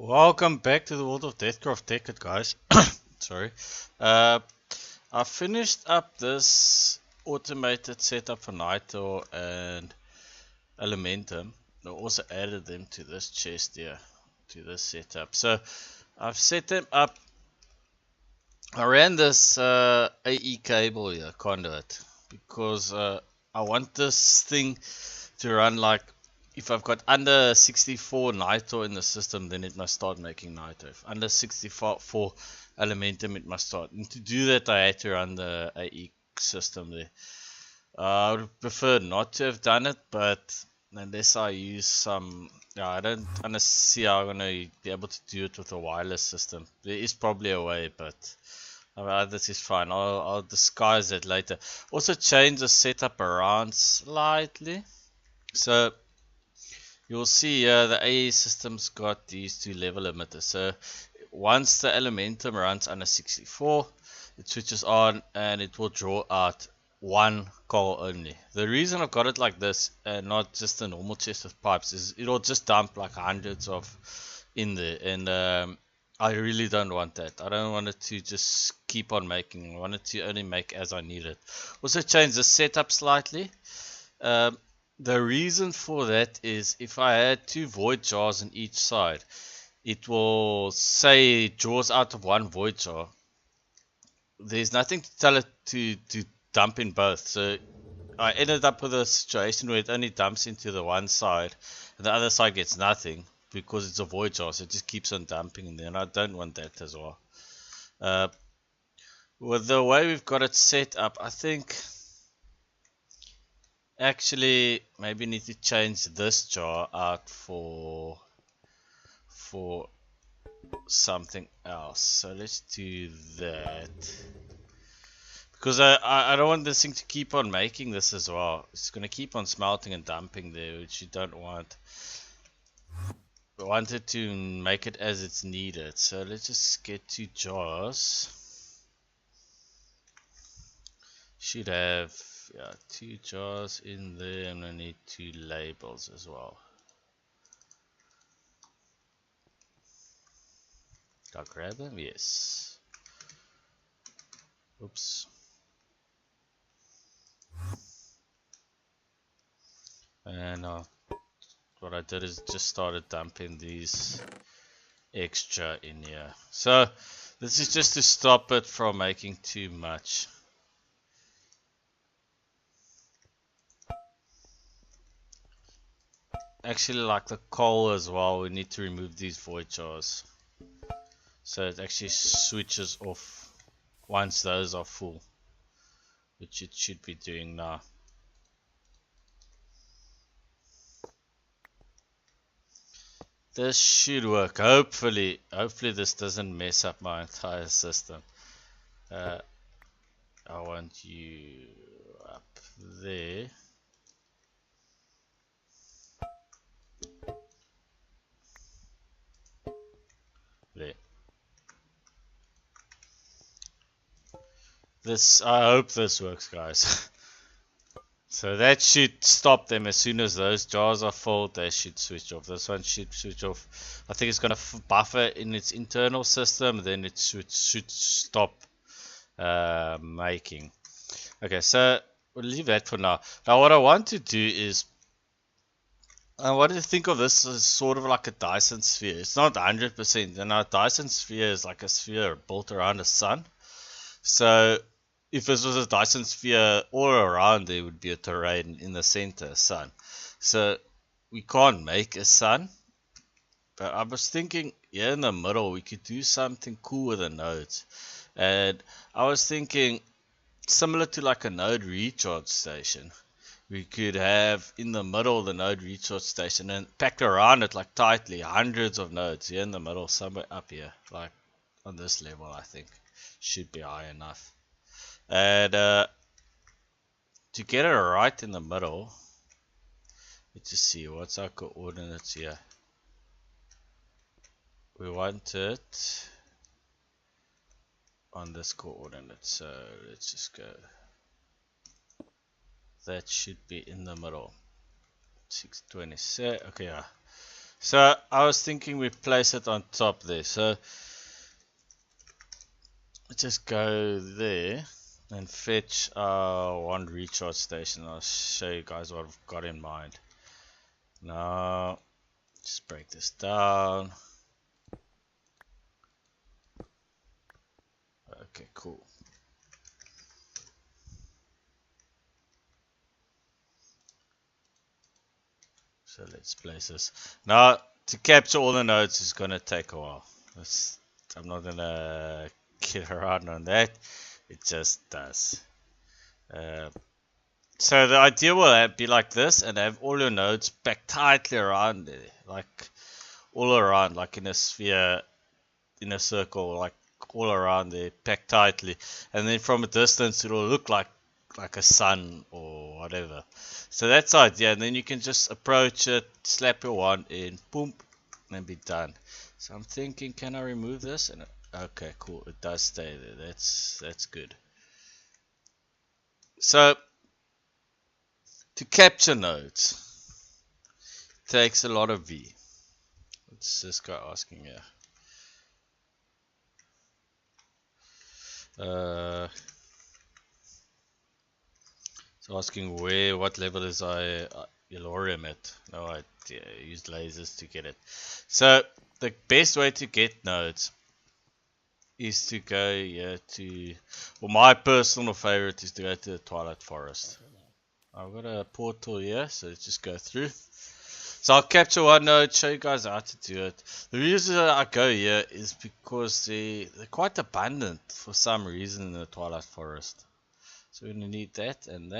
Welcome back to the world of Deathcraft Tekkit, guys. Sorry. Uh, I finished up this automated setup for Naito and Elementum. I also added them to this chest here, to this setup. So I've set them up. I ran this AE cable here, conduit, because I want this thing to run like, if I've got under 64 Naito in the system, then it must start making Naito. If under 64 Elementum, it must start. And to do that, I had to run the AE system there. I would prefer not to have done it, but unless I use some, yeah, I don't see how I'm going to be able to do it with a wireless system. There is probably a way, but this is fine. I'll disguise it later. Also change the setup around slightly. So you'll see the AE system's got these two level limiters. So once the Elementum runs under 64, it switches on and it will draw out one coal only. The reason I've got it like this and not just a normal chest of pipes is it'll just dump like hundreds of in there, and I really don't want that. I don't want it to just keep on making. I want it to only make as I need it. Also change the setup slightly. The reason for that is if I had two void jars on each side, it will say it draws out of one void jar. There's nothing to tell it to dump in both. So I ended up with a situation where it only dumps into the one side and the other side gets nothing because it's a void jar, so it just keeps on dumping in there, and I don't want that as well. With the way we've got it set up, I think actually maybe need to change this jar out for something else. So let's do that, because I don't want this thing to keep on making this as well. It's going to keep on smelting and dumping there, which you don't want. I want it to make it as it's needed. So let's just get two jars. Should have two jars in there, and I need two labels as well. Did I grab them? Yes. Oops. And what I did is just started dumping these extra in here. So this is just to stop it from making too much. Actually, like the coal as well, we need to remove these void jars, so it actually switches off once those are full, which it should be doing now. This should work. Hopefully this doesn't mess up my entire system. I want you up there. There. I hope this works, guys. So that should stop them as soon as those jars are full. They should switch off. This one should switch off. I think it's going to buffer in its internal system, then it should stop making. Okay, so we'll leave that for now. Now what I want to do is, I want to think of this as sort of like a Dyson sphere. It's not 100%, and our Dyson sphere is like a sphere built around a sun. So if this was a Dyson sphere, all around there would be a terrain, in the center, a sun. So we can't make a sun, but I was thinking here in the middle we could do something cool with the nodes. And I was thinking similar to like a node recharge station. We could have in the middle the node recharge station, and packed around it like tightly hundreds of nodes here in the middle, somewhere up here, like on this level. I think should be high enough. And to get it right in the middle, let's just see what's our coordinates here. We want it on this coordinate, so let's just go. That should be in the middle. 627. Okay, yeah. So I was thinking we place it on top there. So just go there and fetch one recharge station. I'll show you guys what I've got in mind. Now, just break this down. Okay, cool. So let's place this. Now, to capture all the nodes is going to take a while. I'm not going to get around on that. It just does. So the idea will be like this, and have all your nodes packed tightly around there, like all around, like in a sphere, in a circle, like all around there, packed tightly. And then from a distance, it'll look like a sun or whatever. So that's the idea. And then you can just approach it, slap your wand in, boom, and be done. So I'm thinking, can I remove this? And okay, cool. It does stay there. That's good. So to capture nodes takes a lot of V. Let's just go asking here. So asking what level is Ilorium at? No idea. I used lasers to get it. So the best way to get nodes is to go here to, well, my personal favorite is to go to the Twilight Forest. I've got a portal here, so let's just go through. So I'll capture one node, show you guys how to do it. The reason I go here is because they're quite abundant for some reason in the Twilight Forest. So we're going to need that, and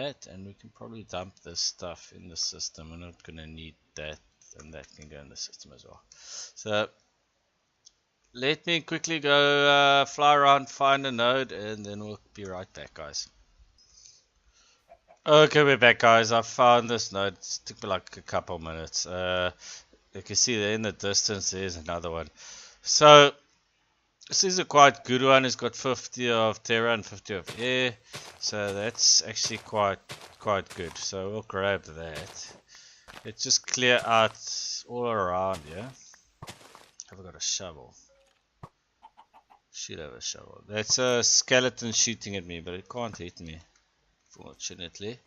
we can probably dump this stuff in the system. We're not going to need that, and that can go in the system as well. So let me quickly go fly around, find a node, and then we'll be right back, guys. Okay, we're back, guys. I found this node. It took me like a couple minutes. You can see there in the distance there's another one. So this is a quite good one. It's got 50 of terra and 50 of air, so that's actually quite good. So we'll grab that. Let's just clear out all around here. Have I got a shovel? Should have a shovel. That's a skeleton shooting at me, but it can't hit me, fortunately.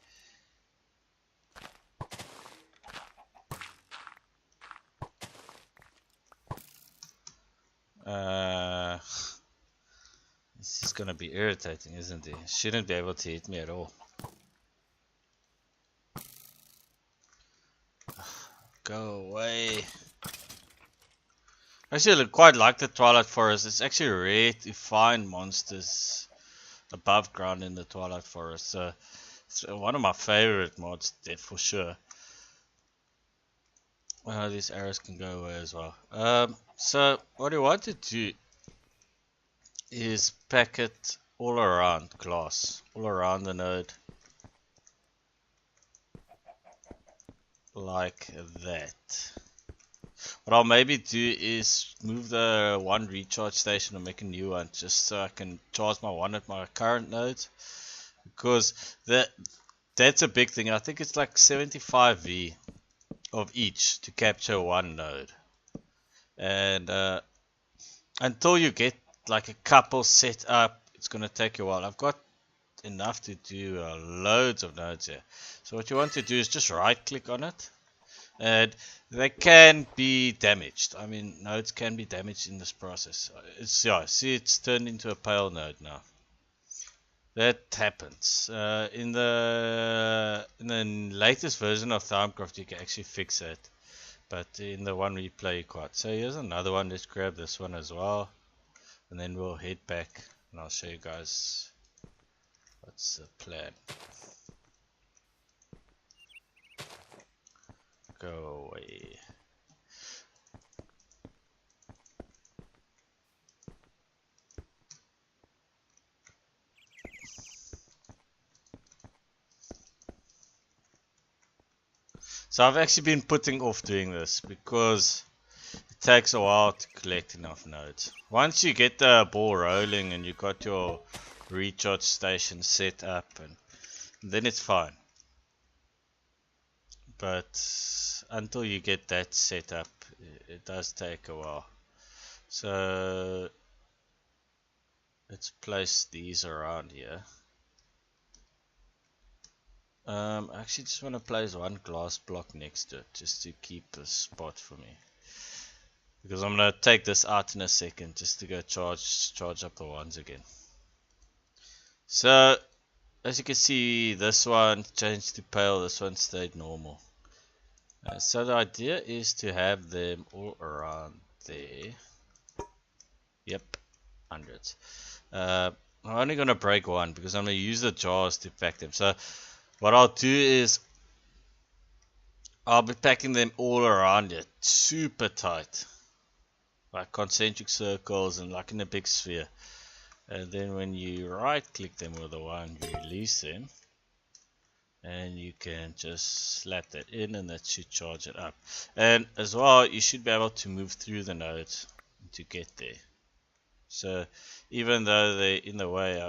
This is gonna be irritating, isn't it? Shouldn't be able to hit me at all. Go away. Actually, I quite like the Twilight Forest. It's actually rare to find monsters above ground in the Twilight Forest. So it's one of my favorite mods, for sure. These arrows can go away as well. So what I want to do is pack it all around glass, all around the node, like that. What I'll maybe do is move the one recharge station and make a new one, just so I can charge my one at my current nodes, because that's a big thing. I think it's like 75V of each to capture one node, and until you get like a couple set up, it's gonna take you a while. I've got enough to do loads of nodes here. So what you want to do is just right click on it, and they can be damaged. I mean, nodes can be damaged in this process. See, it's turned into a pale node now. That happens. In the latest version of Deathcraft, you can actually fix it, but in the one we play, you can't. So here's another one. Let's grab this one as well, and then we'll head back, and I'll show you guys what's the plan. Go away. So I've actually been putting off doing this because it takes a while to collect enough nodes. Once you get the ball rolling and you got your recharge station set up, and then it's fine. But until you get that set up, It does take a while. So let's place these around here. I actually just want to place one glass block next to it just to keep a spot for me. Because I'm going to take this out in a second just to go charge up the ones again. So as you can see, this one changed to pale, this one stayed normal. So the idea is to have them all around there. Yep, hundreds. I'm only going to break one because I'm going to use the jars to pack them. So what I'll do is I'll be packing them all around it, super tight, like concentric circles and like in a big sphere. And then when you right click them with the one, you release them. And you can just slap that in and that should charge it up. And as well, you should be able to move through the nodes to get there. So even though they're in the way,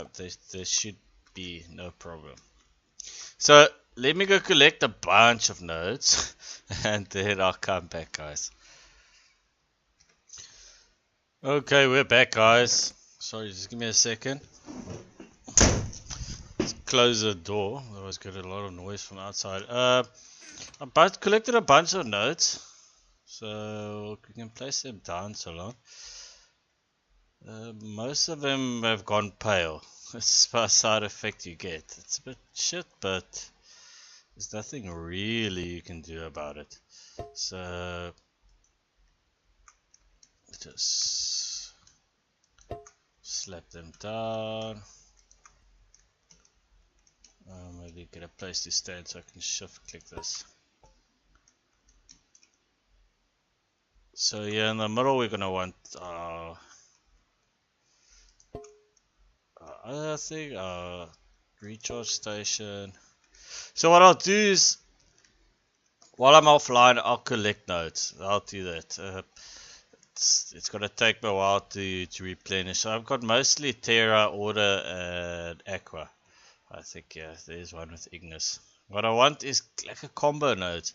there should be no problem. So let me go collect a bunch of nodes and then I'll come back, guys. Okay, we're back, guys. Sorry, just give me a second. Let's close the door, otherwise get a lot of noise from outside. I collected a bunch of nodes, so we can place them down so long. Most of them have gone pale. That's the side effect you get. It's a bit shit, but there's nothing really you can do about it. So just slap them down. Maybe get a place to stand so I can shift click this. So yeah, in the middle we're gonna want other thing, recharge station. So what I'll do is, while I'm offline, I'll collect nodes. I'll do that. It's gonna take me a while to replenish. So I've got mostly Terra, Order, and Aqua. I think yeah, there's one with Ignis. What I want is like a combo node.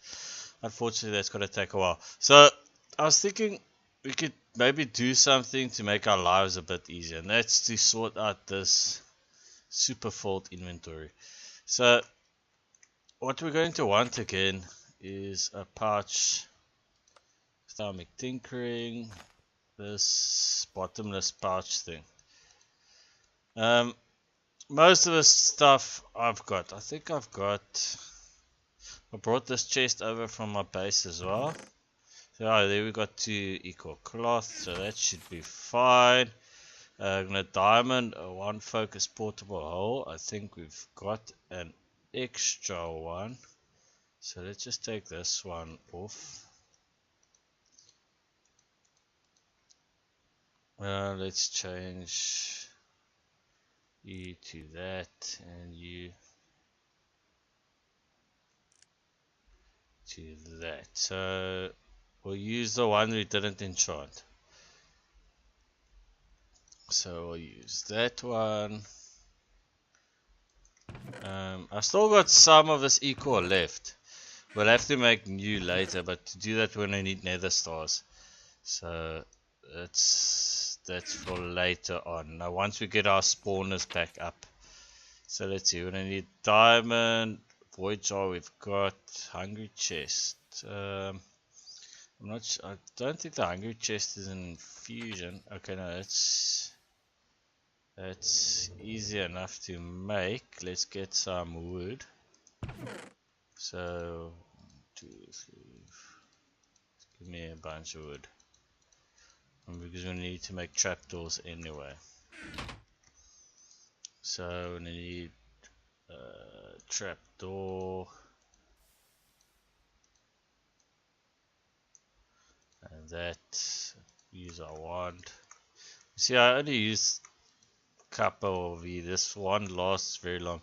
Unfortunately, that's gonna take a while. So I was thinking we could maybe do something to make our lives a bit easier, and that's to sort out this super fault inventory. So what we're going to want again is a pouch, thermic tinkering, this bottomless pouch thing. Most of the stuff I've got, I think I brought this chest over from my base as well. So there we got 2 equal cloth, so that should be fine. I'm gonna diamond a 1 focus portable hole. I think we've got an extra one, so let's just take this one off. Let's change you to that and you to that. So we'll use the one we didn't enchant. So we'll use that one. I've still got some of this equal left. We'll have to make new later, but to do that we're gonna need nether stars. So that's for later on. Now once we get our spawners back up. So let's see, we're gonna need diamond, void jar we've got, hungry chest. I'm not sure, I don't think the hungry chest is in fusion. Okay, no, that's easy enough to make. Let's get some wood. So 1, 2, 3. Give me a bunch of wood. Because we need to make trapdoors anyway. So we need a trapdoor. And that, use our wand. See, I only use a couple of these. This one lasts very long.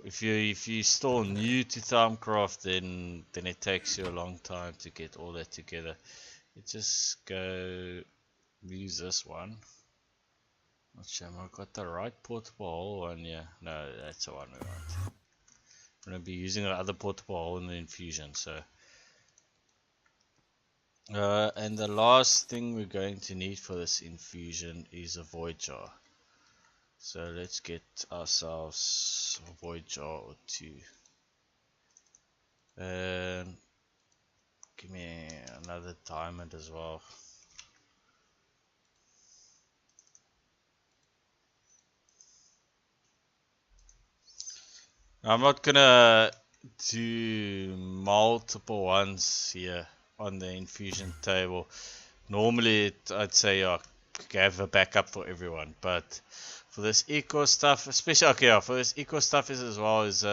If you still new to Thermcraft, then it takes you a long time to get all that together. You just go use this one. Not sure I've got the right portable hole one. Yeah, no, that's the one we want. I'm gonna be using the other portable hole in the infusion, so. And the last thing we're going to need for this infusion is a void jar. So let's get ourselves a void jar or two. And give me another diamond as well. I'm not gonna do multiple ones here on the infusion table. Normally I'd say have a backup for everyone, but for this eco stuff, especially for this eco stuff is as well as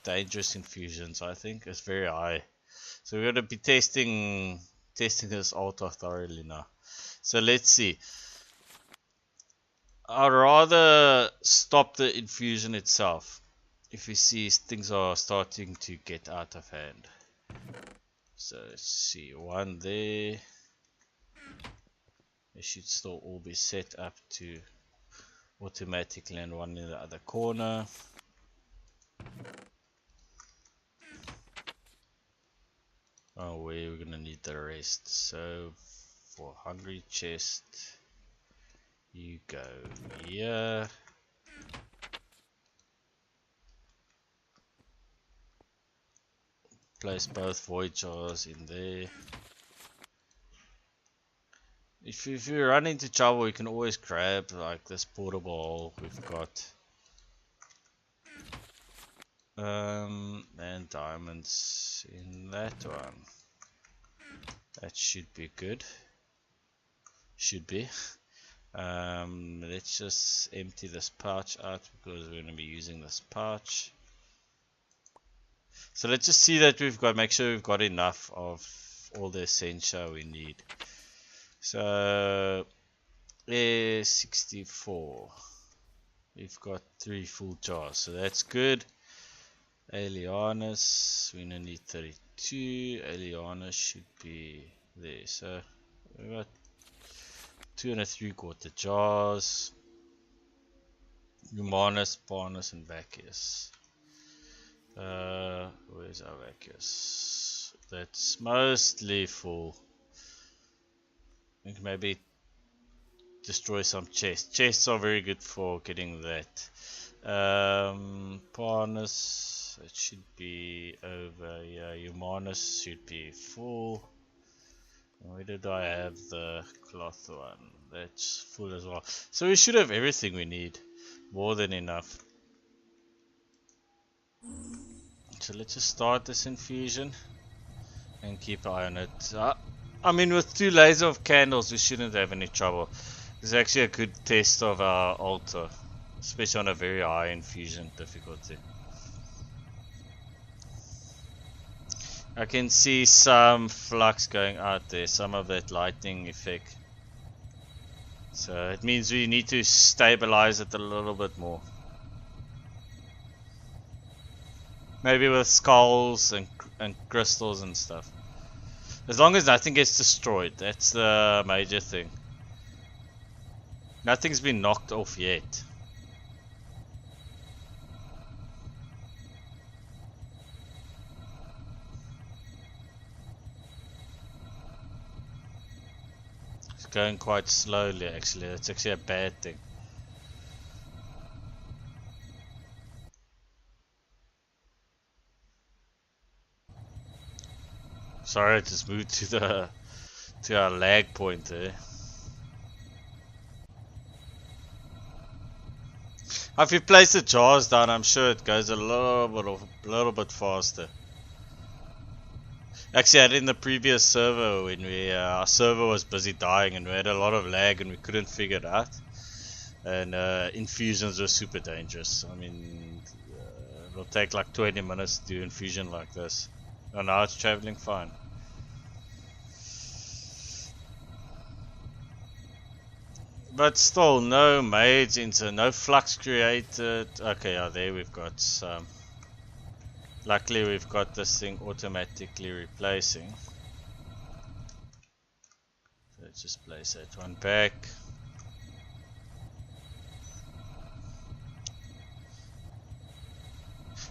dangerous infusions. I think it's very high, so we're gonna be testing this altar thoroughly now. So let's see. I'd rather stop the infusion itself if we see things are starting to get out of hand. So let's see, one there. They should still all be set up to automatically, and one in the other corner. Oh, we're gonna need the rest. So for hungry chest, you go here. Place both void jars in there. If you run into trouble, you can always grab like this portable hole we've got. And diamonds in that one. That should be good. Should be. Let's just empty this pouch out because we're going to be using this pouch. So let's just see that make sure we've got enough of all the essential we need. So, 64. We've got 3 full jars, so that's good. Alianas, we only need 32. Alianas should be there. So, we've got 2 3/4 jars. Humanus, Parnus, and Vacuous. Where's our Vacuous? That's mostly full. We can maybe destroy some chests. Chests are very good for getting that. Parnus, it should be over here. Humanus should be full. Where did I have the cloth one? That's full as well. So we should have everything we need. More than enough. So let's just start this infusion and keep an eye on it. I mean, with 2 layers of candles, we shouldn't have any trouble. It's actually a good test of our altar, especially on a very high infusion difficulty. I can see some flux going out there, some of that lightning effect. So it means we need to stabilize it a little bit more. Maybe with skulls and crystals and stuff. As long as nothing gets destroyed, that's the major thing. Nothing's been knocked off yet. It's going quite slowly actually, that's actually a bad thing. Sorry, I just moved to our lag point there. If you place the jars down, I'm sure it goes a little bit faster. Actually, I had in the previous server when our server was busy dying and we had a lot of lag and we couldn't figure it out. And infusions were super dangerous. I mean, it'll take like 20 minutes to do infusion like this. And now it's traveling fine. But still, no maids into, no flux created. Okay, there we've got some. Luckily, we've got this thing automatically replacing. So let's just place that one back.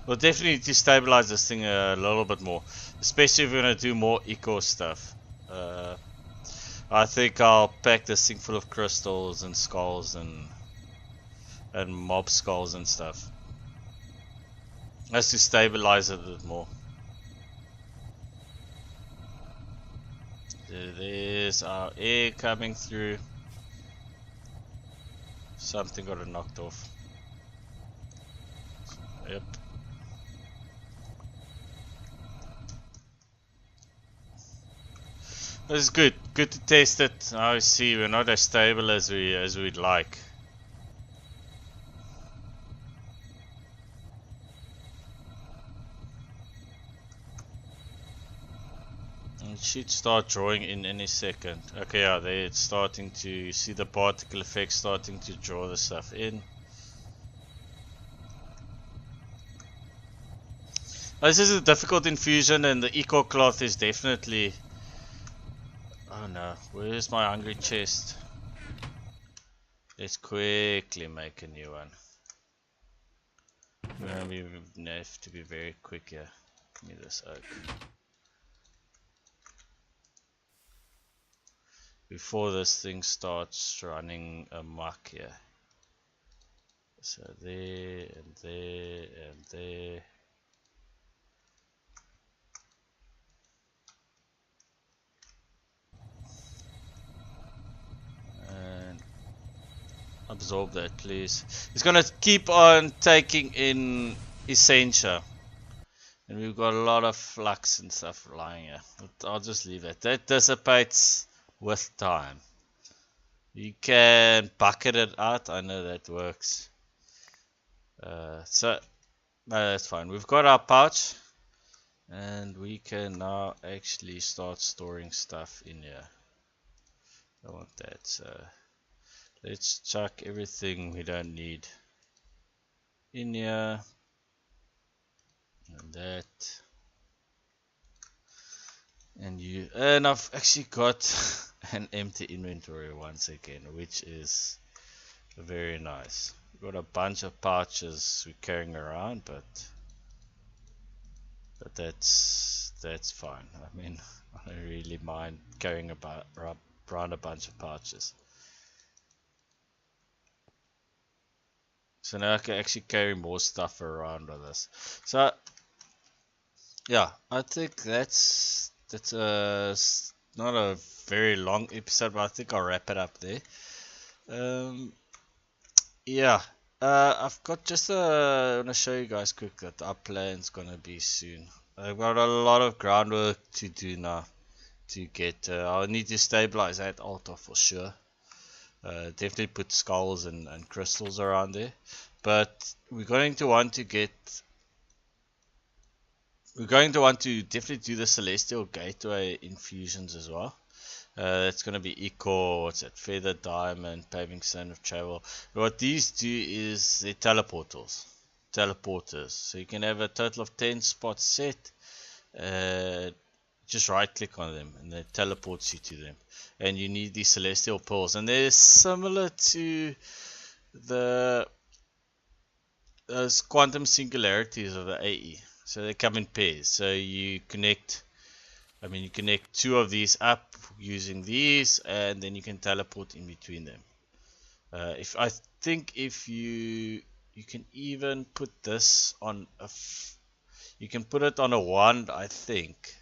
We'll definitely need to stabilize this thing a little bit more, especially if we're going to do more eco stuff. I think I'll pack this thing full of crystals and skulls and mob skulls and stuff. Just to stabilize it a bit more. There's our air coming through. Something got it knocked off. Yep. This is good. Good to test it. Now you see we're not as stable as we'd like. It should start drawing in any second. Okay, yeah, there it's starting to see the particle effect starting to draw the stuff in. This is a difficult infusion, and the eco cloth is definitely. Oh no, where's my hungry chest? Let's quickly make a new one. We have to be very quick here. Give me this oak. Before this thing starts running amok here. So there and there and there. And absorb that, please. It's gonna keep on taking in Essentia. And we've got a lot of flux and stuff lying here. I'll just leave it. That dissipates with time. You can bucket it out. I know that works. So no, that's fine. We've got our pouch, and we can now actually start storing stuff in here. I want that. So let's chuck everything we don't need in here, and that. And I've actually got an empty inventory once again, which is very nice. We've got a bunch of pouches we're carrying around, but that's fine. I mean, I don't really mind carrying around a bunch of pouches. So now I can actually carry more stuff around with this. So yeah, I think that's not a very long episode, but I think I'll wrap it up there. Yeah, I've got just I want to show you guys quick that our plan's gonna be soon. I've got a lot of groundwork to do now to get. I'll need to stabilize that altar for sure. Definitely put skulls and crystals around there, but we're going to want to definitely do the Celestial Gateway infusions as well. That's going to be eco, what's that, feather, diamond, paving stone of travel. What these do is they're teleporters. So you can have a total of 10 spots set. Just right click on them and it teleports you to them. And you need these celestial pearls, and they're similar to those quantum singularities of the AE. So they come in pairs. So you connect two of these up using these, and then you can teleport in between them. If you can even put this on you can put it on a wand, I think.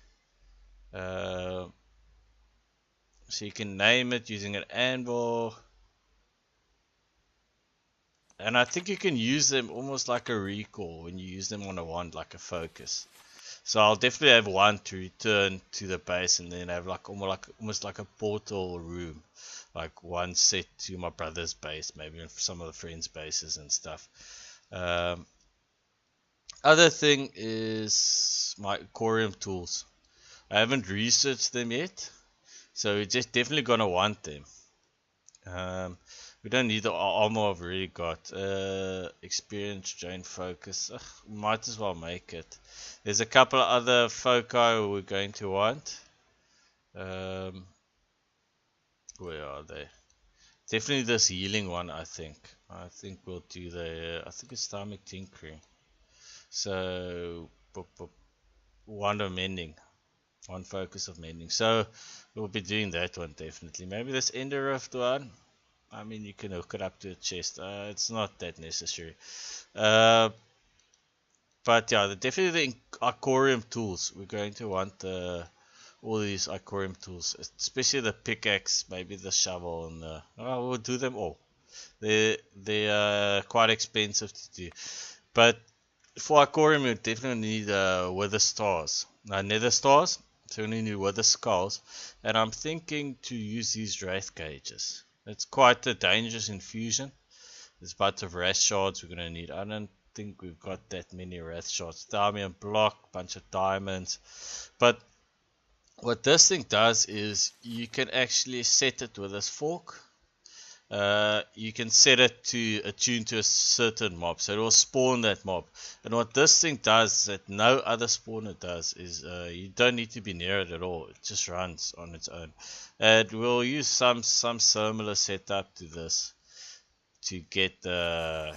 So you can name it using an anvil, and I think you can use them almost like a recall when you use them on a wand, like a focus. So I'll definitely have one to return to the base, and then have like almost like a portal room, like one set to my brother's base, maybe some of the friends' bases and stuff. Other thing is my Corium tools. I haven't researched them yet, so we're just definitely gonna want them. We don't need the armor I've already got. Experience, drain, focus. Might as well make it. There's a couple of other foci we're going to want. Where are they? Definitely this healing one, I think. I think we'll do I think it's stomach tinkering. So, wand of mending. One focus of mending. So we'll be doing that one definitely. Maybe this Ender Rift one. I mean, you can hook it up to a chest. It's not that necessary. But yeah, definitely the Icorium tools. We're going to want all these Icorium tools, especially the pickaxe, maybe the shovel, and we'll do them all. They're quite expensive to do, but for Icorium we definitely need wither stars, nether stars. So we need wither skulls, and I'm thinking to use these wraith cages. It's quite a dangerous infusion. There's a bunch of wrath shards we're gonna need. I don't think we've got that many wrath shards. Diamond block, bunch of diamonds, but what this thing does is you can actually set it with this fork. You can set it to attune to a certain mob, so it will spawn that mob. And what this thing does that no other spawner does is you don't need to be near it at all. It just runs on its own. And we'll use some similar setup to this to get the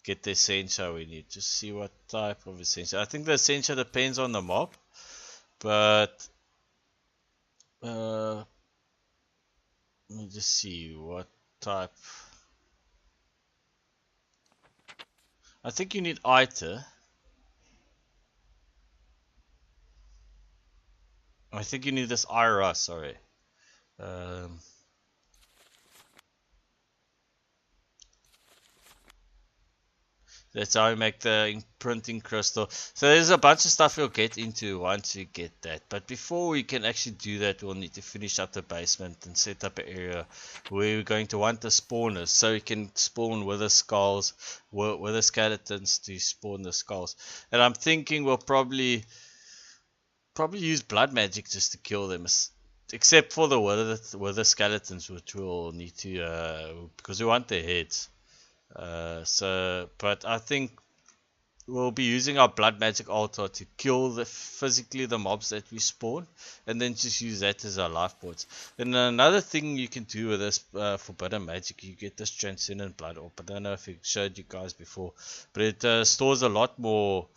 essential we need. Just see what type of essential. I think the essential depends on the mob, but let me just see what type. I think you need Iter. I think you need this Ira, sorry. That's how you make the imprinting crystal. So there's a bunch of stuff we'll get into once we get that. But before we can actually do that, we'll need to finish up the basement and set up an area where we're going to want the spawners. So we can spawn wither skulls, wither skeletons to spawn the skulls. And I'm thinking we'll probably use blood magic just to kill them. Except for the wither skeletons, which we'll need to, because we want their heads. But I think we'll be using our blood magic altar to kill physically the mobs that we spawn, and then just use that as our life points. And another thing you can do with this forbidden magic, you get this transcendent blood orb. I don't know if I showed you guys before, but it stores a lot more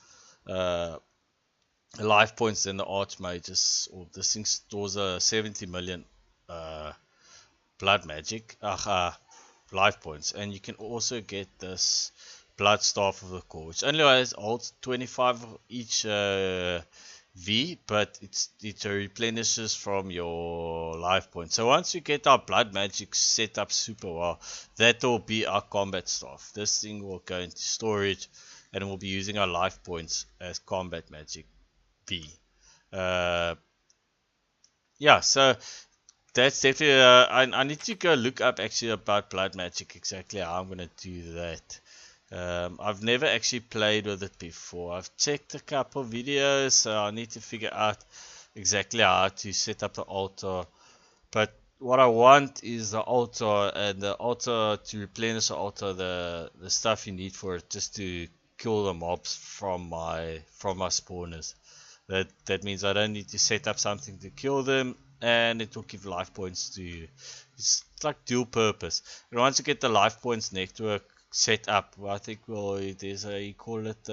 life points than the archmages. Or this thing stores 70 million blood magic. Life points, and you can also get this blood staff of the core, which only holds 25 of each V, but it replenishes from your life points. So once you get our blood magic set up super well, that will be our combat staff. This thing will go into storage, and we'll be using our life points as combat magic V. Yeah, so that's definitely, I need to go look up actually about blood magic, exactly how I'm going to do that. I've never actually played with it before. I've checked a couple videos, so I need to figure out exactly how to set up the altar. But what I want is the altar, and the altar, to replenish the altar, the stuff you need for it, just to kill the mobs from my spawners. That means I don't need to set up something to kill them, and it will give life points to you. It's like dual purpose. And once you get the life points network set up, I think you call it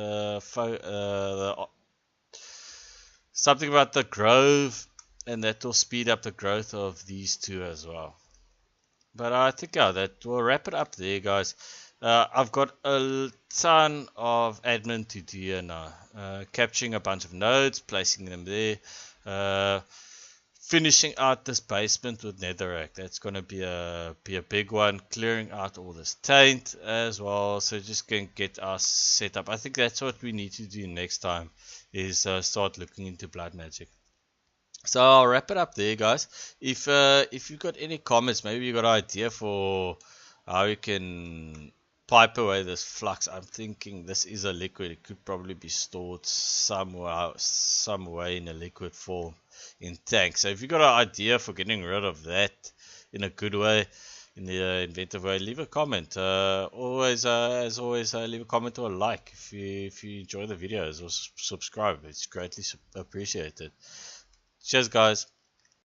something about the grove, and that will speed up the growth of these two as well. But I think that will wrap it up there, guys. I've got a ton of admin to do here now. Capturing a bunch of nodes, placing them there. Finishing out this basement with netherrack. That's going to be a big one. Clearing out all this taint as well. So just going to get us set up. I think that's what we need to do next time, is start looking into blood magic. So I'll wrap it up there, guys. If you've got any comments, maybe you got an idea for how you can pipe away this flux. I'm thinking this is a liquid. It could probably be stored some way in a liquid form in tanks. So if you got an idea for getting rid of that in a good way, in the inventive way, leave a comment. As always, leave a comment or a like if you enjoy the videos, or subscribe. It's greatly appreciated. Cheers, guys.